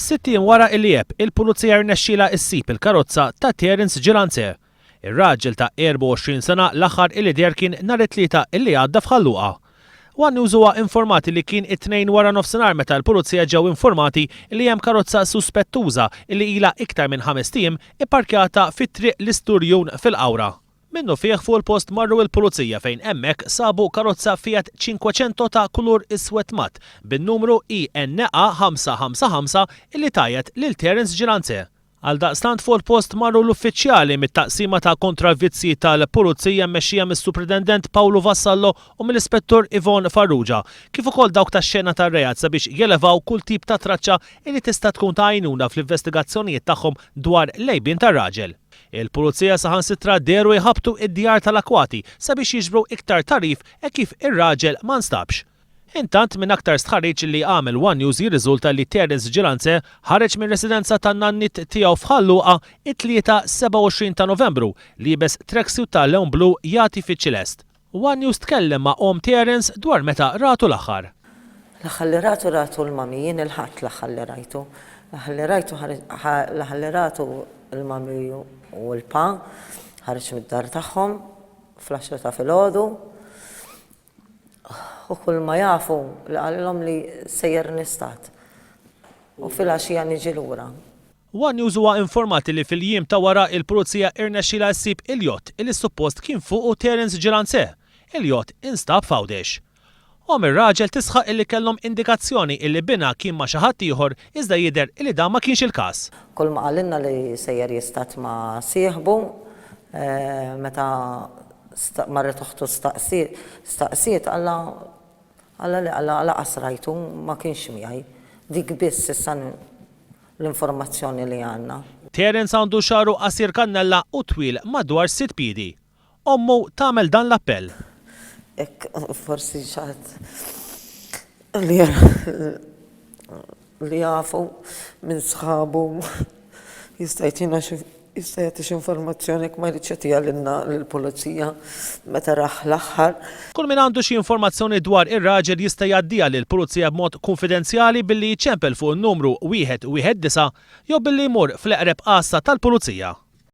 Sittin wara il-lieb, il-pulizija rnexxiela ssib il-karozza ta' Terence Gilance. Ir-raġel ta' 24 sena l-aħħar il-lider kien nhar it-tlieta illi għadda f'Ħalluqa. One News huwa informati li kien it-tnejn wara nofsinhar meta l-pulizija ġew informati li hemm karozza suspettuża li ilha iktar minn 5 ijiem ipparkjata fit-triq l-Isturjun fil-Qawra. Minnu fih fuq il-post marru l-pulizija fejn hemmhekk sabu karozza Fiat 500 ta' kulur iswed matt bin-numru INA 555 illi tajjeb lil Terence Gilance. Għaldaqstant fuq il-post marru l-uffiċjali mit-taqsima ta' kontravizzi tal-pulizija mmexxija mis-Superintendent Paolo Vassallo u mill-Ispettur Ivon Farrugia, kif ukoll dawk tax-xena tar-reat sabiex jelevaw kull tip ta' traċċa li tista' tkun ta' għajnuna fl-investigazzjonijiet tagħhom dwar l-għejbien tar-raġel. Il-pulizija saħansitra deru jħabtu id-djar tal-akwati sabiex jiġbru iktar tarif kif ir-raġel ma nstabx. Intant minn aktar stħarriġ li għamel One News jirriżulta li Terence Gilance ħareġ minn residenza tan-nannit tiegħu f'Ħalluqa it-tlieta 27 ta' Novembru li jibes tracksuit ta' lewn blu jagħti fiċ-ċilest. One News tkellem ma' om Terence dwar meta ratu l-aħħar. L-aħħar li ratu l-mami, jien il-ħadd l-aħħar li rajtu. L-aħħar li ratu l-mami u l-pa ħareġ mid-dar tagħhom fl-10 ta' filgħodu. U kull ma jafu li għalilhom li sejjer nistat. U fil-għaxija niġi lura. One News huwa informati li fil-jiem ta' wara il-pulizija irnexxiela ssib il-jott illi suppost kien fuqu Terence Gilance. Il-jott instab f'għawdex. Om ir-raġel tisħaq illi kellhom indikazzjoni illi bina kien ma' xi ħadd ieħor iżda jidher illi dan ma kienx il-każ. Kull ma qalilna li sejjer jistat ma' sieħbu meta marret uħtu staqsiet Alla qasrajtu ma kienx miegħi. Dik biss issa l-informazzjoni li għandna. Terence għandu xaru qasir kannella u twil madwar 6 piedi. Ommu tagħmel dan l-appell. Forsi xaħat li jafu minn sħabu jista' jagħti informazzjoni jekk ma jridx jagħtiha lill-pulizija meta raħ l-aħħar. Kull min għandu xi informazzjoni dwar ir-raġel jista' jgħaddiha lill-pulizija b'mod konfidenzjali billi jċempel fuq in-numru 119 jew billi jmur fl-eqreb qassa tal-pulizija.